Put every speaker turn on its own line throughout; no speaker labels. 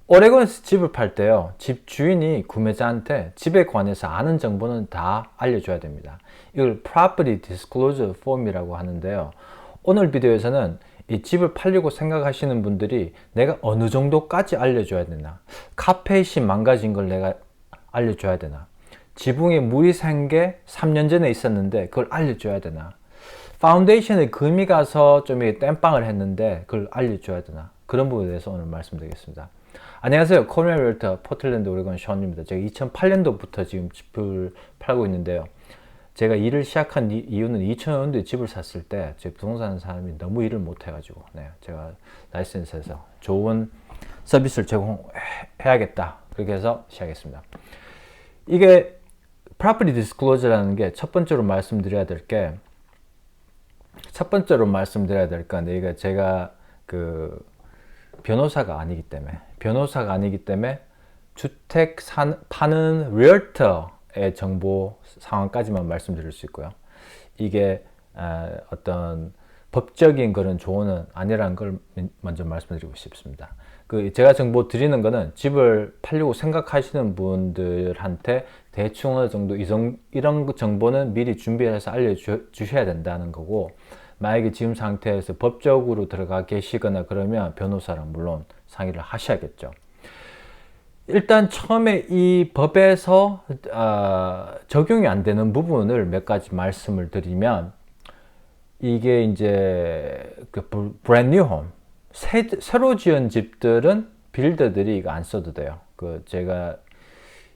오레곤에서 집을 팔 때요, 집 주인이 구매자한테 집에 관해서 아는 정보는 다 알려줘야 됩니다. 이걸 Property Disclosure Form이라고 하는데요. 오늘 비디오에서는 이 집을 팔려고 생각하시는 분들이 내가 어느 정도까지 알려줘야 되나, 카펫이 망가진 걸 내가 알려줘야 되나, 지붕에 물이 샌 게 3년 전에 있었는데 그걸 알려줘야 되나, 파운데이션에 금이 가서 좀 땜빵을 했는데 그걸 알려줘야 되나, 그런 부분에 대해서 오늘 말씀드리겠습니다. 안녕하세요. 코리아 리얼터 포틀랜드 오레곤 션입니다. 제가 2008년도부터 지금 집을 팔고 있는데요. 제가 일을 시작한 이유는 2000년도에 집을 샀을 때 제 부동산 사람이 너무 일을 못해가지고, 제가 라이센스에서 좋은 서비스를 제공해야겠다, 그렇게 해서 시작했습니다. 이게 Property Disclosure라는 게 첫 번째로 말씀드려야 될 건, 이게 제가 변호사가 아니기 때문에 주택 파는 리얼터의 정보 상황까지만 말씀드릴 수 있고요. 이게 어떤 법적인 그런 조언은 아니라는 걸 먼저 말씀드리고 싶습니다. 제가 정보 드리는 거는 집을 팔려고 생각하시는 분들한테 대충 어느 정도 이런 정보는 미리 준비해서 알려주셔야 된다는 거고, 만약에 지금 상태에서 법적으로 들어가 계시거나 그러면 변호사랑 물론 상의를 하셔야겠죠. 일단 처음에 이 법에서 적용이 안 되는 부분을 몇 가지 말씀을 드리면, 이게 이제 brand new home, 새로 지은 집들은 빌더들이 이거 안 써도 돼요. 제가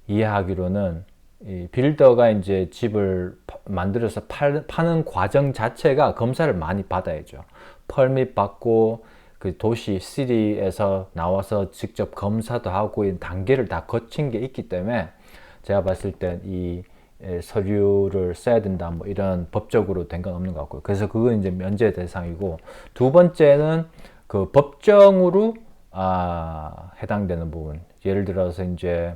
이해하기로는 이 빌더가 이제 집을 만들어서 파는 과정 자체가 검사를 많이 받아야죠. 펄밋 받고 도시 시티에서 나와서 직접 검사도 하고 이 단계를 다 거친 게 있기 때문에 제가 봤을 땐 이 서류를 써야 된다, 뭐 이런 법적으로 된 건 없는 것 같고요. 그래서 그건 이제 면제 대상이고, 두 번째는 법정으로 해당되는 부분. 예를 들어서 이제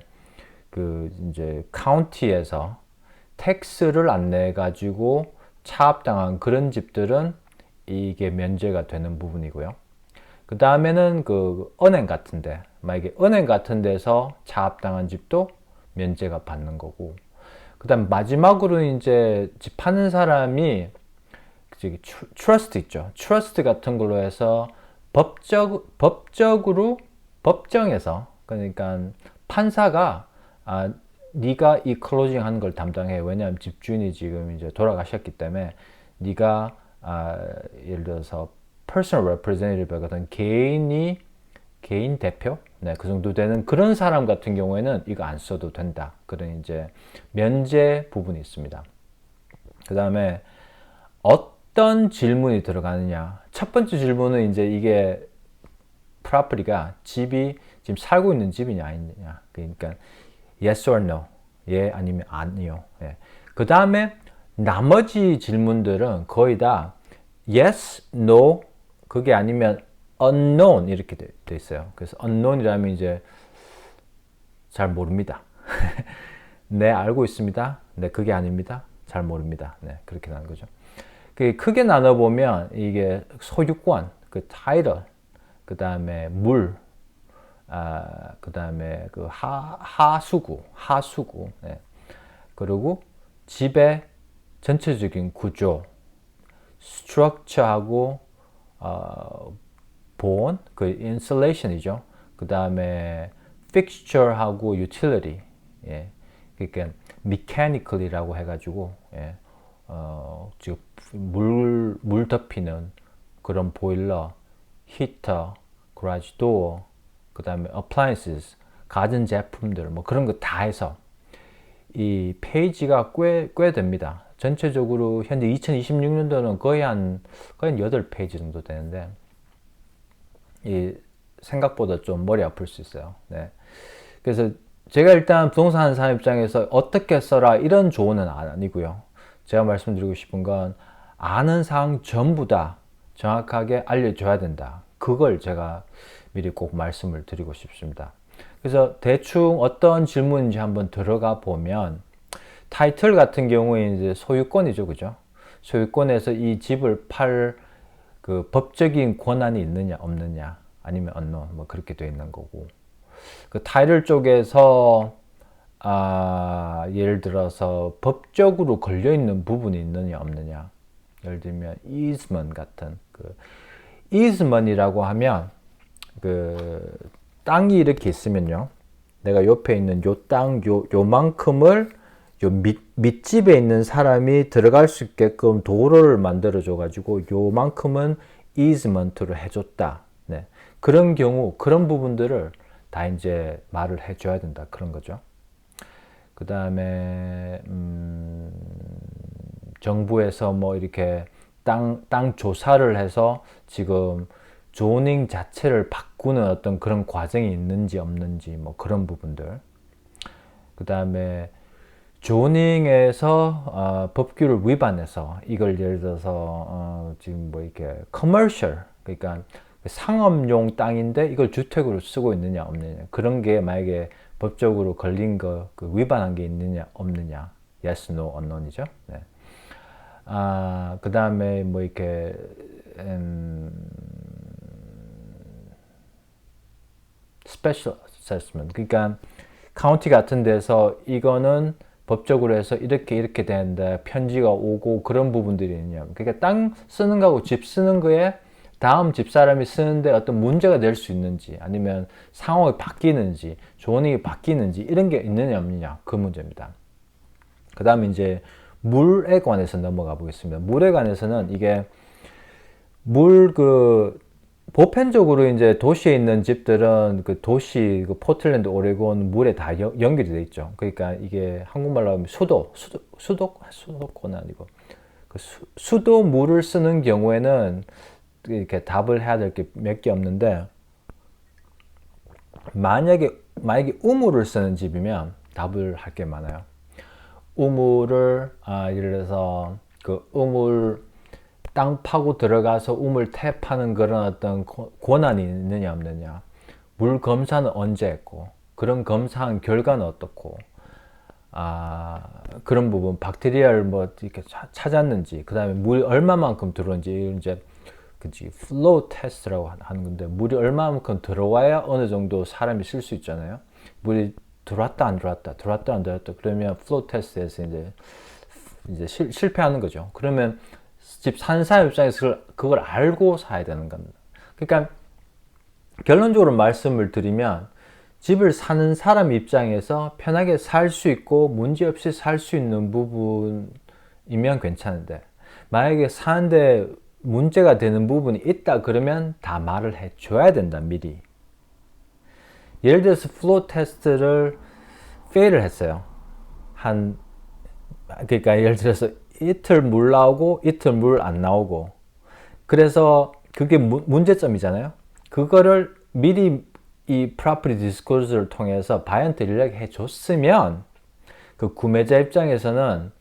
카운티에서 텍스를 안 내 가지고 차압당한 그런 집들은 이게 면제가 되는 부분이고요. 그 다음에는 은행 같은데, 만약에 은행 같은 데서 차압당한 집도 면제가 받는 거고, 그 다음 마지막으로 이제 집 파는 사람이 트러스트 있죠. 트러스트 같은 걸로 해서 법정에서, 그러니까 판사가 네가 이 클로징 하는 걸 담당해. 왜냐하면 집주인이 지금 이제 돌아가셨기 때문에 네가 예를 들어서 personal representative 같은 개인 대표, 그 정도 되는 그런 사람 같은 경우에는 이거 안 써도 된다. 그런 이제 면제 부분이 있습니다. 그 다음에 어떤 질문이 들어가느냐. 첫 번째 질문은 이제 이게 property가 집이 지금 살고 있는 집이냐 아니냐. 그러니까 yes or no, 예 아니면 아니요. 예. 그 다음에 나머지 질문들은 거의 다 yes, no, 그게 아니면 unknown 이렇게 돼 있어요. 그래서 unknown이라면 이제 잘 모릅니다. 네, 알고 있습니다. 네, 그게 아닙니다. 잘 모릅니다. 네, 그렇게 나는 거죠. 크게 나눠보면 이게 소유권, 타이틀, 그 다음에 물, 그 다음에 하수구, 네. 그리고 집의 전체적인 구조, 스트럭처하고 보온, 인슐레이션이죠. 그 다음에 fixture하고 utility, 예. 그러니까 mechanical이라고 해가지고, 예. 지금 물 덮이는 그런 보일러, 히터, garage door, 그 다음에 appliances, 가전 제품들, 뭐 그런 거 다 해서 이 페이지가 꽤 됩니다. 전체적으로 현재 2026년도는 거의 한 8페이지 정도 되는데, 이 생각보다 좀 머리 아플 수 있어요. 네. 그래서 제가 일단 부동산 하는 사람 입장에서 어떻게 써라 이런 조언은 아니고요. 제가 말씀드리고 싶은 건 아는 사항 전부 다 정확하게 알려줘야 된다. 그걸 제가 미리 꼭 말씀을 드리고 싶습니다. 그래서 대충 어떤 질문인지 한번 들어가 보면, 타이틀 같은 경우에 이제 소유권이죠, 그죠? 소유권에서 이 집을 팔 법적인 권한이 있느냐 없느냐, 아니면 unknown, 뭐 그렇게 되어 있는 거고, 그 타이틀 쪽에서 예를 들어서 법적으로 걸려 있는 부분이 있느냐 없느냐. 예를 들면 easement 같은 그 easement이라고 하면 그 땅이 이렇게 있으면요. 내가 옆에 있는 요 땅 요만큼을 요 밑집에 있는 사람이 들어갈 수 있게끔 도로를 만들어 줘 가지고 요만큼은 easement로 해줬다. 네. 그런 경우 그런 부분들을 다 이제 말을 해줘야 된다 그런 거죠. 그 다음에 정부에서 뭐 이렇게 땅 조사를 해서 지금 조닝 자체를 바꾸는 어떤 그런 과정이 있는지 없는지 뭐 그런 부분들. 그 다음에 조닝에서 법규를 위반해서 이걸 예를 들어서 지금 뭐 이렇게 커머셜 그러니까 상업용 땅인데 이걸 주택으로 쓰고 있느냐 없느냐 그런 게 만약에 법적으로 걸린 거 그 위반한 게 있느냐 없느냐 yes, no, unknown이죠. 네. 그 다음에 뭐 이렇게 special assessment 그러니까 카운티 같은 데서 이거는 법적으로 해서 이렇게 되는데 편지가 오고 그런 부분들이 있냐. 그러니까 땅 쓰는 거하고 집 쓰는 거에 다음 집사람이 쓰는데 어떤 문제가 될 수 있는지 아니면 상황이 바뀌는지 조언이 바뀌는지 이런 게 있느냐 없느냐 그 문제입니다. 그 다음에 이제 물에 관해서 넘어가 보겠습니다. 물에 관해서는 이게 보편적으로 이제 도시에 있는 집들은 그 도시 그 포틀랜드 오레곤 물에 다 연결이 돼 있죠. 그러니까 이게 한국말로 하면 수도권은 아니고 그 수도 물을 쓰는 경우에는 이렇게 답을 해야 될 게 몇 개 없는데 만약에 우물을 쓰는 집이면 답을 할 게 많아요. 우물을 예를 들어서 그 우물 땅 파고 들어가서 우물 탭하는 그런 어떤 권한이 있느냐 없느냐 물 검사는 언제 했고 그런 검사한 결과는 어떻고 그런 부분 박테리아를 뭐 이렇게 찾았는지 그 다음에 물이 얼마만큼 들어오는지 이제 그치 플로우 테스트라고 하는 건데 물이 얼마만큼 들어와야 어느 정도 사람이 쓸 수 있잖아요. 물이 들어왔다 안 들어왔다 그러면 플로우 테스트에서 이제 실패하는 거죠. 그러면 집 사는 사람 입장에서 그걸 알고 사야 되는 겁니다. 그러니까 결론적으로 말씀을 드리면 집을 사는 사람 입장에서 편하게 살 수 있고 문제없이 살 수 있는 부분이면 괜찮은데 만약에 사는데 문제가 되는 부분이 있다 그러면 다 말을 해줘야 된다 미리. 예를 들어서 플로우 테스트를 페일을 했어요. 그러니까 예를 들어서 이틀 물 나오고 이틀 물 안 나오고 그래서 그게 문제점이잖아요. 그거를 미리 이 property disclosure를 통해서 바이언트 연락해 줬으면 그 구매자 입장에서는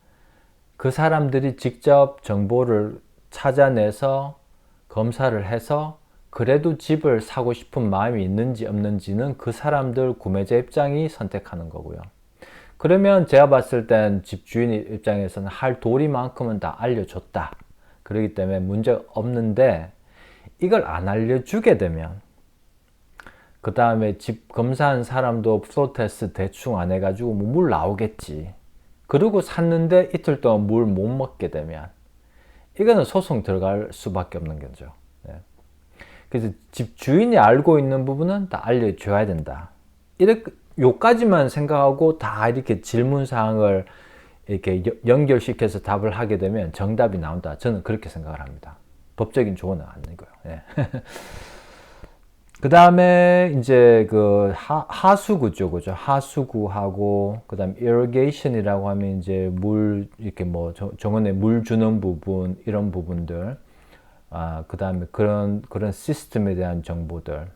그 사람들이 직접 정보를 찾아내서 검사를 해서 그래도 집을 사고 싶은 마음이 있는지 없는지는 그 사람들 구매자 입장이 선택하는 거고요. 그러면 제가 봤을 땐 집주인 입장에서는 할 도리만큼은 다 알려줬다. 그렇기 때문에 문제가 없는데 이걸 안 알려주게 되면 그 다음에 집 검사한 사람도 플로우 테스트 대충 안 해가지고 뭐 물 나오겠지. 그리고 샀는데 이틀 동안 물 못 먹게 되면 이거는 소송 들어갈 수밖에 없는 거죠. 네. 그래서 집 주인이 알고 있는 부분은 다 알려줘야 된다. 이렇게 요까지만 생각하고 다 이렇게 질문 사항을 이렇게 연결시켜서 답을 하게 되면 정답이 나온다. 저는 그렇게 생각을 합니다. 법적인 조언은 아니고요. 네. 그 다음에 이제 그 하수구죠, 그죠? 하수구하고 그 다음 irrigation이라고 하면 이제 물 이렇게 뭐 정원에 물 주는 부분 이런 부분들, 그 다음에 그런 시스템에 대한 정보들.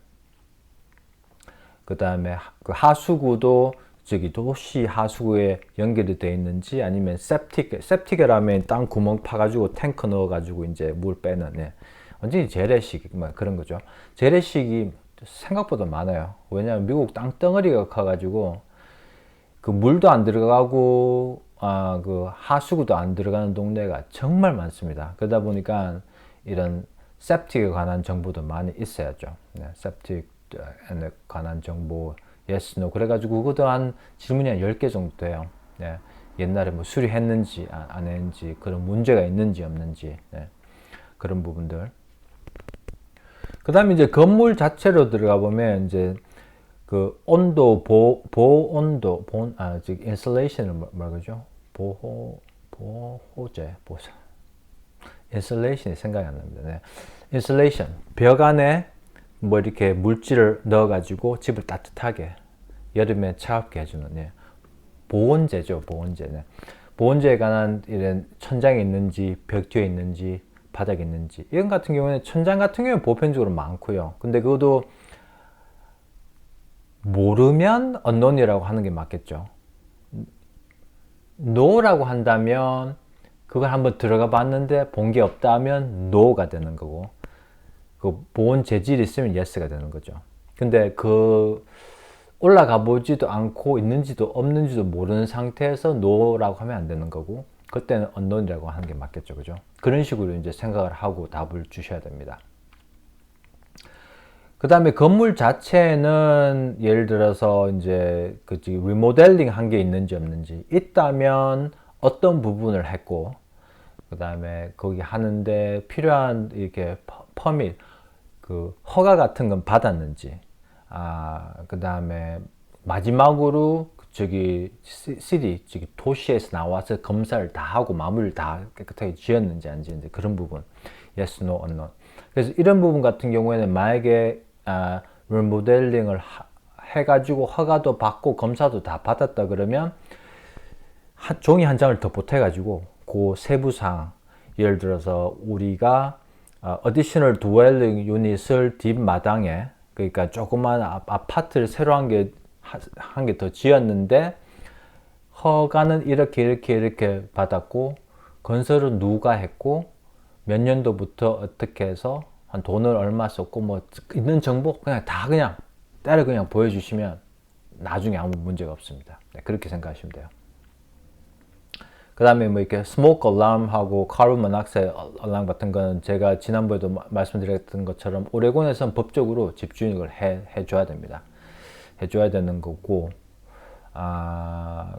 그 다음에 그 하수구도 저기 도시 하수구에 연결이 되어 있는지 아니면 septic이라면 땅 구멍 파가지고 탱크 넣어가지고 이제 물 빼는. 네. 완전히 재래식 뭐 그런 거죠. 재래식이 생각보다 많아요. 왜냐하면 미국 땅덩어리가 커가지고 그 물도 안 들어가고 그 하수구도 안 들어가는 동네가 정말 많습니다. 그러다 보니까 이런 septic에 관한 정보도 많이 있어야죠. 네, septic에 관한 정보 yes, no. 그래가지고 그것도 한 질문이 한 10개 정도 돼요. 네. 옛날에 뭐 수리했는지 안 했는지, 그런 문제가 있는지 없는지, 네. 그런 부분들. 그 다음에 이제 건물 자체로 들어가 보면 이제 그 온도, 보온도, 즉 인슐레이션을 뭐라고죠? 보호제, 인슐레이션이 생각이 안 납니다. 네. 인슐레이션, 벽 안에 뭐 이렇게 물질을 넣어가지고 집을 따뜻하게, 여름에 차갑게 해주는, 예. 보온재죠, 보온재. 네. 보온재에 관한 이런 천장에 있는지, 벽 뒤에 있는지, 바닥에 있는지, 이런 같은 경우에는 천장 같은 경우는 보편적으로 많고요. 근데 그것도 모르면 unknown이라고 하는 게 맞겠죠. no라고 한다면 그걸 한번 들어가 봤는데 본 게 없다 하면 no가 되는 거고, 그 보온 재질이 있으면 yes가 되는 거죠. 근데 그 올라가 보지도 않고 있는지도 없는지도 모르는 상태에서 no라고 하면 안 되는 거고, 그때는 unknown이라고 하는 게 맞겠죠. 그죠? 그런 식으로 이제 생각을 하고 답을 주셔야 됩니다. 그 다음에 건물 자체는 예를 들어서 이제 그 리모델링 한 게 있는지 없는지, 있다면 어떤 부분을 했고, 그 다음에 거기 하는데 필요한 이렇게 퍼밋, 그 허가 같은 건 받았는지, 그 다음에 마지막으로 도시에서 나와서 검사를 다 하고 마무리를 다 깨끗하게 지었는지 아닌지, 이제 그런 부분, yes, no, unknown. 그래서 이런 부분 같은 경우에는 만약에 리모델링을 해가지고 허가도 받고 검사도 다 받았다 그러면 종이 한 장을 더 보태가지고 그 세부사항, 예를 들어서 우리가 additional dwelling unit을 뒷마당에, 그러니까 조그만 아파트를 새로 한 개 더 지었는데 허가는 이렇게 받았고, 건설은 누가 했고, 몇 년도부터 어떻게 해서 한 돈을 얼마 썼고, 뭐 있는 정보 그냥 다 때려 그냥 보여주시면 나중에 아무 문제가 없습니다. 네, 그렇게 생각하시면 돼요. 그 다음에 뭐 이렇게 스모크 알람하고 카본 모노크사이드 알람 같은 거는 제가 지난번에도 말씀드렸던 것처럼 오레곤에서는 법적으로 집주인을 해줘야 됩니다. 해줘야 되는 거고,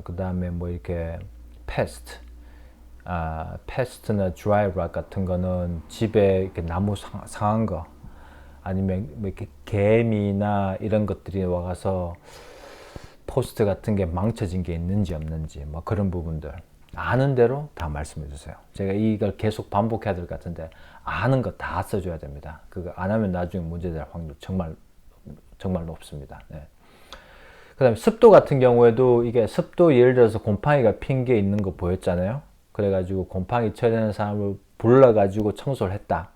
그 다음에 뭐 이렇게 패스트나 드라이브락 같은 거는 집에 이렇게 나무 상한 거, 아니면 뭐 이렇게 개미나 이런 것들이 와서 포스트 같은 게 망쳐진 게 있는지 없는지, 뭐 그런 부분들 아는 대로 다 말씀해 주세요. 제가 이걸 계속 반복해야 될 것 같은데 아는 거 다 써줘야 됩니다. 그거 안 하면 나중에 문제될 확률 정말 높습니다. 네. 그 다음에 습도 같은 경우에도 이게 습도, 예를 들어서 곰팡이가 핀 게 있는 거 보였잖아요. 그래가지고 곰팡이 처리하는 사람을 불러가지고 청소를 했다.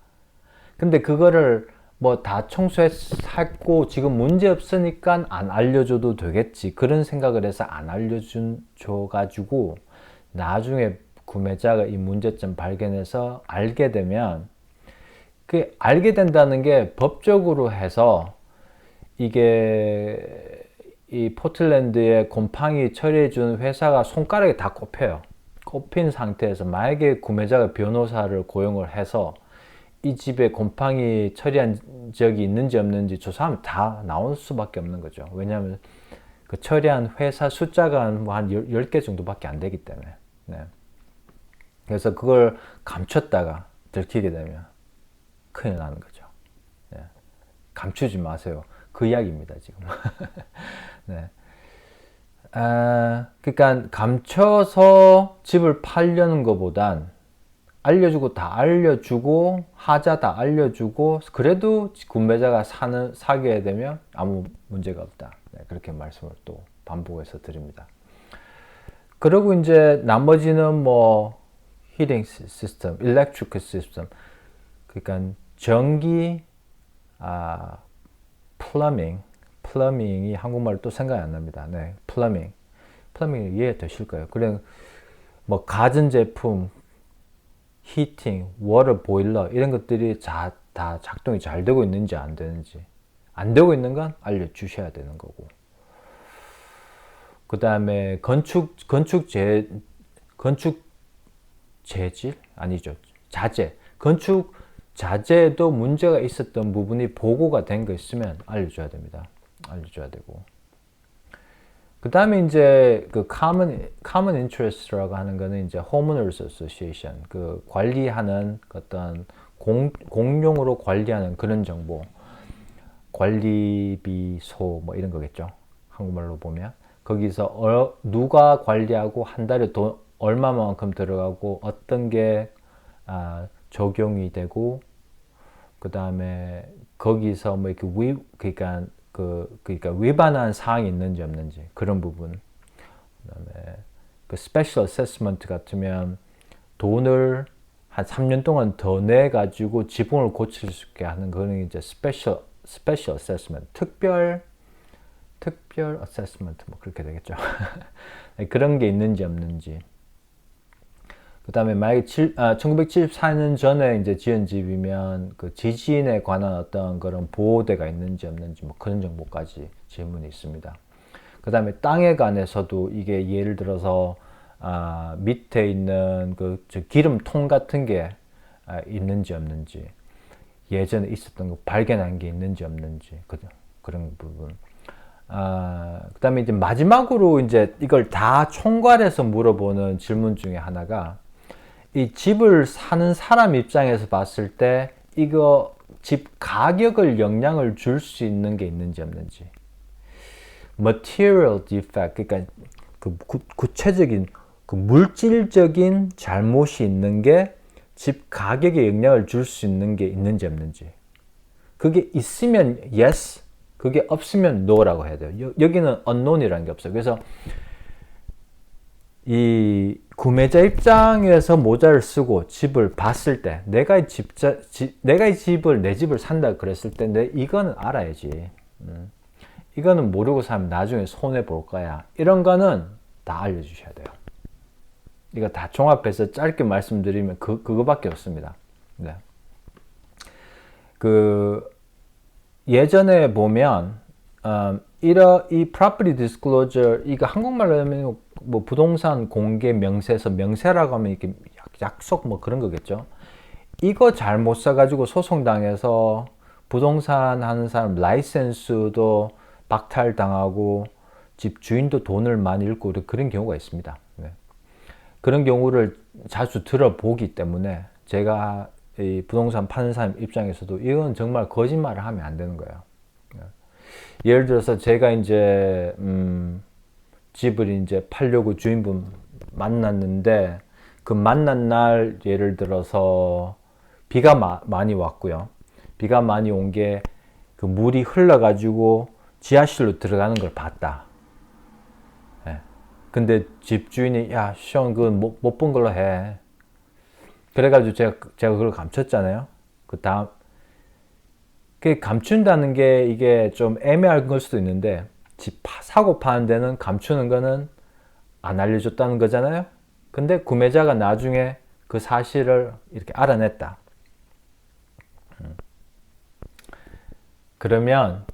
근데 그거를 뭐 다 청소했고 지금 문제 없으니까 안 알려줘도 되겠지, 그런 생각을 해서 안 알려줘가지고 나중에 구매자가 이 문제점 발견해서 알게 되면, 그 알게 된다는 게 법적으로 해서 이게 이 포틀랜드에 곰팡이 처리해준 회사가 손가락에 다 꼽혀요. 꼽힌 상태에서 만약에 구매자가 변호사를 고용을 해서 이 집에 곰팡이 처리한 적이 있는지 없는지 조사하면 다 나올 수밖에 없는 거죠. 왜냐하면 그 처리한 회사 숫자가 한 10개 정도밖에 안 되기 때문에. 네. 그래서 그걸 감췄다가 들키게 되면 큰일 나는 거죠. 네. 감추지 마세요. 그 이야기입니다, 지금. 네. 그러니까 감춰서 집을 팔려는 것보단 알려주고 다 알려주고 하자 다 알려주고 그래도 구매자가 사게 되면 아무 문제가 없다. 네, 그렇게 말씀을 또 반복해서 드립니다. 그리고 이제 나머지는 뭐 히팅 시스템, 일렉트리컬 시스템, 그러니까 전기, 플러밍이 한국말로 또 생각이 안 납니다. 네, 플러밍이 이해되실 거예요. 그래 뭐 가전제품, 히팅, 워터 보일러 이런 것들이 다 작동이 잘 되고 있는지 안 되는지, 안 되고 있는 건 알려주셔야 되는 거고, 그 다음에 건축 재질? 아니죠. 자재. 건축 자재에도 문제가 있었던 부분이 보고가 된 거 있으면 알려줘야 됩니다. 알려줘야 되고. 그 다음에 이제 그 common interest라고 하는 거는 이제 homeowners association, 그 관리하는 어떤 공용으로 관리하는 그런 정보, 관리비소 뭐 이런 거겠죠. 한국말로 보면. 거기서 누가 관리하고 한 달에 돈 얼마만큼 들어가고 어떤 게 적용이 되고, 그 다음에 거기서 뭐 이렇게 그러니까 위반한 사항이 있는지 없는지 그런 부분. 그다음에 그 스페셜 어세스먼트 같으면 돈을 한 3년 동안 더 내 가지고 지붕을 고칠 수 있게 하는 그런 이제 스페셜 어세스먼트, 특별 어세스먼트 뭐 그렇게 되겠죠. 그런 게 있는지 없는지. 그다음에 만약에 1974년 전에 이제 지은 집이면 그 지진에 관한 어떤 그런 보호대가 있는지 없는지 뭐 그런 정보까지 질문이 있습니다. 그다음에 땅에 관해서도 이게 예를 들어서 밑에 있는 그 기름통 같은 게 있는지 없는지, 예전에 있었던 거 발견한 게 있는지 없는지 그런 부분. 그다음에 이제 마지막으로 이제 이걸 다 총괄해서 물어보는 질문 중에 하나가, 이 집을 사는 사람 입장에서 봤을 때 이거 집 가격을 영향을 줄 수 있는 게 있는지 없는지. material defect, 그러니까 그 구체적인 그 물질적인 잘못이 있는 게 집 가격에 영향을 줄 수 있는 게 있는지 없는지. 그게 있으면 yes, 그게 없으면 no라고 해야 돼요. 여기는 unknown이라는 게 없어요. 그래서 이 구매자 입장에서 모자를 쓰고 집을 봤을 때 내가 이 집을 내 집을 산다 그랬을 때 이거는 알아야지. 이거는 모르고 사면 나중에 손해 볼 거야. 이런 거는 다 알려주셔야 돼요. 이거 다 종합해서 짧게 말씀드리면 그거밖에 없습니다. 네. 그 예전에 보면 이 property disclosure, 이거 한국말로 하면 뭐 부동산 공개 명세서, 명세라고 하면 이렇게 약속 뭐 그런 거겠죠. 이거 잘못 써가지고 소송당해서 부동산 하는 사람 라이센스도 박탈당하고 집 주인도 돈을 많이 잃고 그런 경우가 있습니다. 네. 그런 경우를 자주 들어보기 때문에 제가 이 부동산 파는 사람 입장에서도 이건 정말 거짓말을 하면 안 되는 거예요. 예를 들어서 제가 이제 집을 이제 팔려고 주인분 만났는데, 그 만난 날 예를 들어서 비가 많이 왔고요. 비가 많이 온 게 그 물이 흘러가지고 지하실로 들어가는 걸 봤다. 예. 근데 집주인이 야, 시원 그건 못 본 걸로 해. 그래가지고 제가 그걸 감췄잖아요. 그 다음 감춘다는 게 이게 좀 애매할 걸 수도 있는데, 집 사고 파는 데는 감추는 거는 안 알려줬다는 거잖아요. 근데 구매자가 나중에 그 사실을 이렇게 알아냈다. 그러면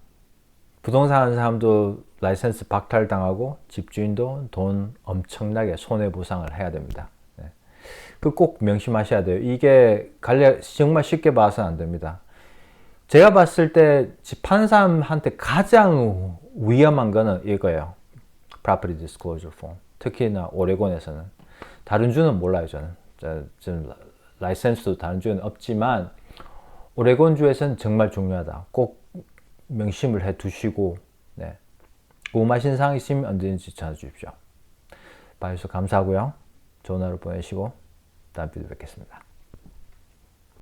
부동산 하는 사람도 라이센스 박탈당하고 집주인도 돈 엄청나게 손해보상을 해야 됩니다. 네. 그 꼭 명심하셔야 돼요. 이게 정말 쉽게 봐서는 안 됩니다. 제가 봤을 때 집 파는 사람한테 가장 위험한 거는 이거예요. Property Disclosure Form. 특히나 오레곤에서는. 다른 주는 몰라요, 저는. 지금 라이센스도 다른 주는 없지만 오레곤주에서는 정말 중요하다. 꼭 명심을 해 두시고, 네. 궁금하신 사항 있으면 언제든지 전화 주십시오. 봐주셔서 감사하고요. 좋은 하루 보내시고 다음 video에 뵙겠습니다.